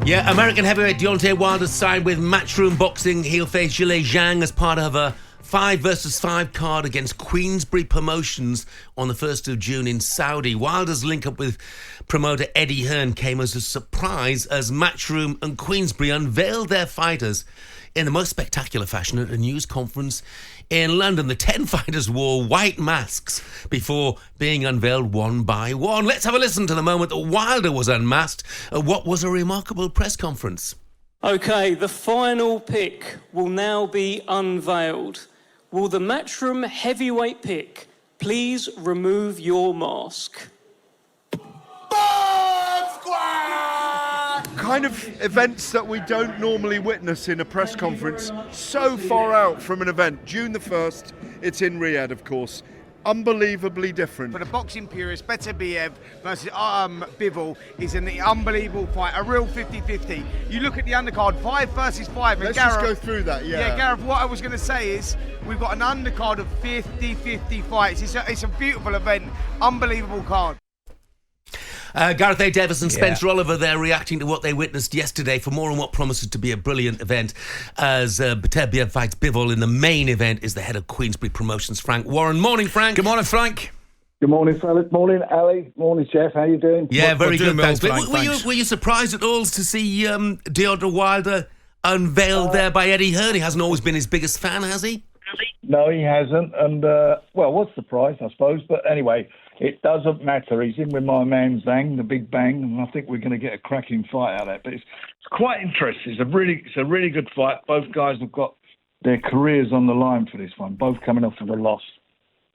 Yeah, American heavyweight Deontay Wilder signed with Matchroom Boxing. He'll face Zhilei Zhang as part of a 5 versus 5 card against Queensberry Promotions on the 1st of June in Saudi. Wilder's link up with promoter Eddie Hearn came as a surprise as Matchroom and Queensberry unveiled their fighters in the most spectacular fashion at a news conference in London. The 10 fighters wore white masks before being unveiled one by one. Let's have a listen to the moment that Wilder was unmasked at what was a remarkable press conference. OK, the final pick will now be unveiled. Will the Matchroom heavyweight pick please remove your mask? Kind of events that we don't normally witness in a press conference, so far out from an event. June the 1st, it's in Riyadh, of course. Unbelievably different. For the boxing purist, Beterbiev versus Bivol is an unbelievable fight, a real 50-50. You look at the undercard, 5 versus 5. And Let's Gareth, just go through that, Yeah, Gareth, what I was going to say is we've got an undercard of 50-50 fights. It's a beautiful event, unbelievable card. Gareth A. Davis and Spencer Oliver there reacting to what they witnessed yesterday for more on what promises to be a brilliant event as Beterbiev fights Bivol in the main event is the head of Queensberry Promotions, Frank Warren. Morning, Frank. Good morning, Frank. Good morning, fellas. Morning, Ali. Morning, Jeff. How you doing? Yeah, very good, well, thanks. Frank, Were you surprised at all to see Deandre Wilder unveiled there by Eddie Hearn? He hasn't always been his biggest fan, has he? No, he hasn't. And, was surprised, I suppose. But anyway, it doesn't matter. He's in with my man Zhang, the Big Bang, and I think we're going to get a cracking fight out of it. But it's quite interesting. It's a really good fight. Both guys have got their careers on the line for this one, both coming off of a loss.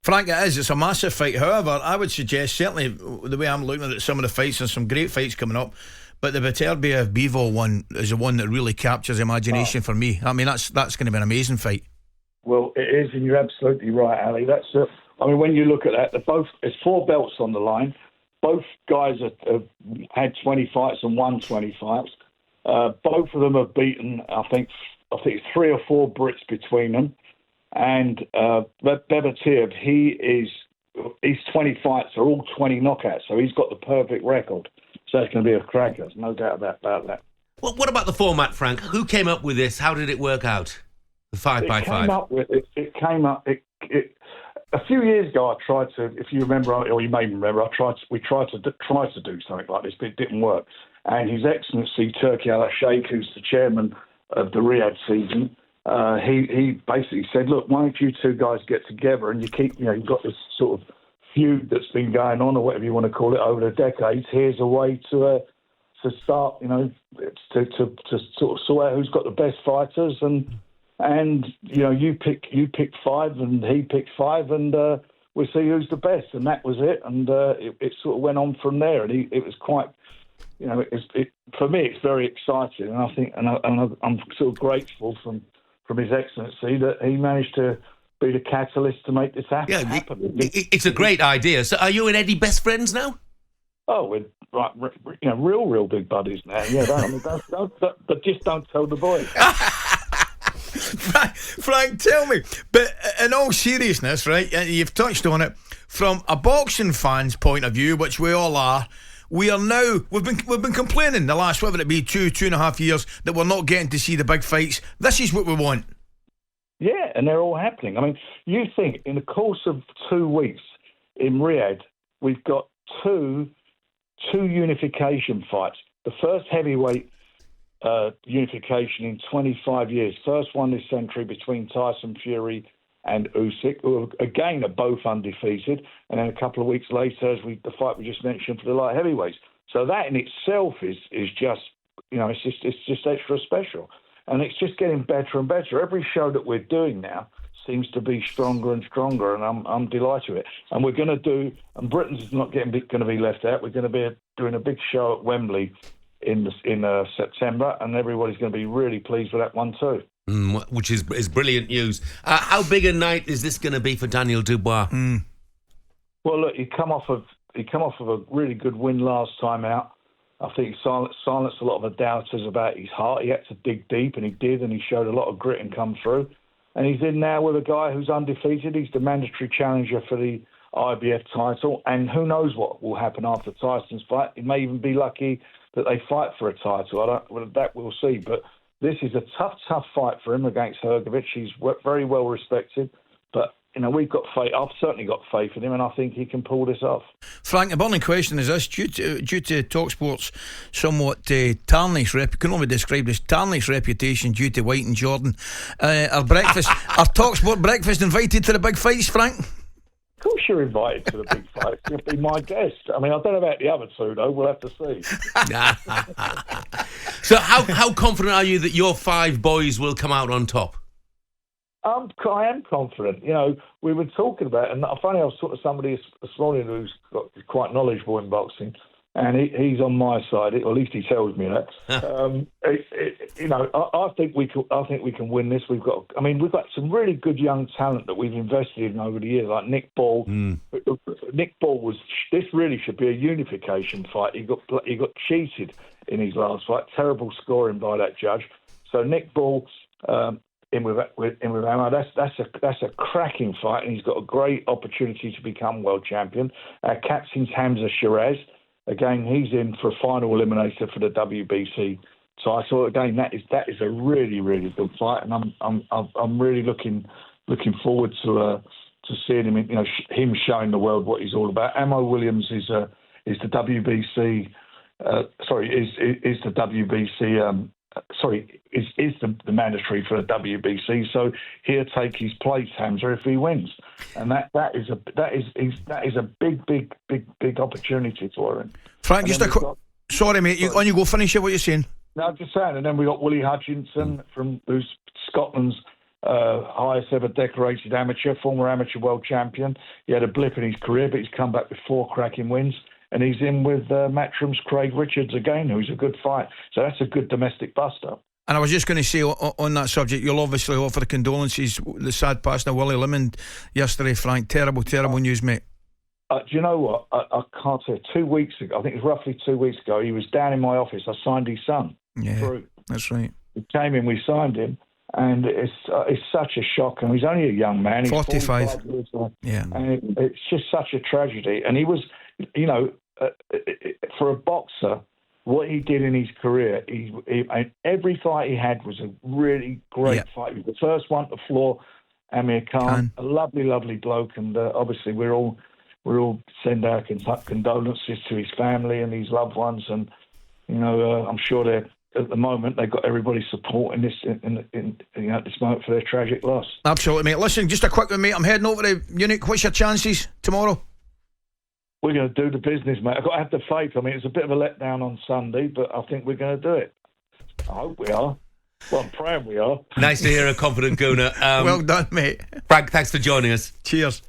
Frank, it is. It's a massive fight. However, I would suggest, certainly the way I'm looking at some of the fights, and some great fights coming up, but the Beterbiev one is the one that really captures imagination for me. I mean, that's going to be an amazing fight. Well, it is, and you're absolutely right, Ali. When you look at that, there's 4 belts on the line. Both guys have had 20 fights and won 20 fights. Both of them have beaten, I think 3 or 4 Brits between them. And Beterbiev, his 20 fights are all 20 knockouts, so he's got the perfect record. So it's going to be a cracker, there's no doubt about that. Well, what about the format, Frank? Who came up with this? How did it work out? The 5x5. It came up. A few years ago, I tried to. If you remember, or you may remember, we tried to do something like this, but it didn't work. And His Excellency Turki Al-Sheikh, who's the chairman of the Riyadh season, he basically said, "Look, why don't you two guys get together and you've got this sort of feud that's been going on, or whatever you want to call it, over the decades. Here's a way to start, to sort of sort out who's got the best fighters and you pick 5 and he picked 5 and we'll see who's the best." And that was it. And it sort of went on from there. And it was quite, for me, it's very exciting. And I think, and I'm sort of grateful from His Excellency that he managed to be the catalyst to make this happen. Yeah, it's a great idea. So are you and Eddie best friends now? Oh, we're real big buddies now. Yeah, but just don't tell the boys. Frank, tell me, but in all seriousness, right, you've touched on it, from a boxing fan's point of view, which we all are, we've been complaining the last, whether it be 2.5 years, that we're not getting to see the big fights. This is what we want. Yeah, and they're all happening. I mean, you think in the course of 2 weeks in Riyadh, we've got two unification fights. The first heavyweight unification in 25 years. First one this century between Tyson Fury and Usyk, who again are both undefeated. And then a couple of weeks later, the fight we just mentioned for the light heavyweights. So that in itself is just, it's just extra special. And it's just getting better and better. Every show that we're doing now seems to be stronger and stronger, and I'm delighted with it. And we're going to do, and Britain's not going to be left out. We're going to be doing a big show at Wembley in September, and everybody's going to be really pleased with that one too. Which is brilliant news. How big a night is this going to be for Daniel Dubois? Well, look, he come off of a really good win last time out. I think he silenced a lot of the doubters about his heart. He had to dig deep, and he did, and he showed a lot of grit and come through. And he's in now with a guy who's undefeated. He's the mandatory challenger for the IBF title, and who knows what will happen after Tyson's fight. He may even be lucky that they fight for a title. That we'll see. But this is a tough fight for him against Hrgovic. He's very well respected, but we've got faith. I've certainly got faith in him, and I think he can pull this off. Frank, the burning question is this: due to talkSPORT's somewhat tarnished can only be described as tarnished reputation due to White and Jordan, are talkSPORT breakfast invited to the big fights, Frank? Of course you're invited to the big fights. You'll be my guest. I mean, I don't know about the other two, though. We'll have to see. So how confident are you that your 5 boys will come out on top? I am confident. We were talking about, and funny, I was talking to somebody this morning who's quite knowledgeable in boxing, and he's on my side. Or at least he tells me that. I think we can win this. We've got some really good young talent that we've invested in over the years, like Nick Ball. Nick Ball this really should be a unification fight. He got cheated in his last fight. Terrible scoring by that judge. So Nick Ball. In with Ammo, that's a cracking fight, and he's got a great opportunity to become world champion. Our captain's Hamza Shiraz. Again, he's in for a final eliminator for the WBC title. Again, that is a really, really good fight, and I'm really looking forward to seeing him. Him showing the world what he's all about. Ammo Williams is the WBC. Is the WBC. Is the mandatory for the WBC, so he'll take his place, Hamza, if he wins, and that is a big opportunity for him. Frank, sorry, mate. You go finish it. What you're saying? No, I'm just saying. And then we got Willie Hutchinson who's Scotland's highest ever decorated amateur, former amateur world champion. He had a blip in his career, but he's come back with 4 cracking wins. And he's in with Matchroom's Craig Richards again, who's a good fight. So that's a good domestic buster. And I was just going to say on that subject, you'll obviously offer condolences. The sad passing of Willie Limone yesterday, Frank. Terrible news, mate. Do you know what? I can't say. 2 weeks ago, I think it was roughly 2 weeks ago, he was down in my office. I signed his son. Yeah, through. That's right. He came in, we signed him. And it's such a shock. And he's only a young man. He's 45. Years old. Yeah. And it's just such a tragedy. And he was, for a boxer, what he did in his career, every fight he had was a really great fight. He was the first one to floor Amir Khan, a lovely, lovely bloke. And obviously we're all send our condolences to his family and his loved ones. And, I'm sure they're, at the moment, they've got everybody supporting this at this moment for their tragic loss. Absolutely, mate. Listen, just a quick one, mate. I'm heading over to Munich. What's your chances tomorrow? We're going to do the business, mate. I've got to have the faith. I mean, it's a bit of a letdown on Sunday, but I think we're going to do it. I hope we are. Well, I'm praying we are. Nice to hear a confident Gooner. Well done, mate. Frank, thanks for joining us. Cheers.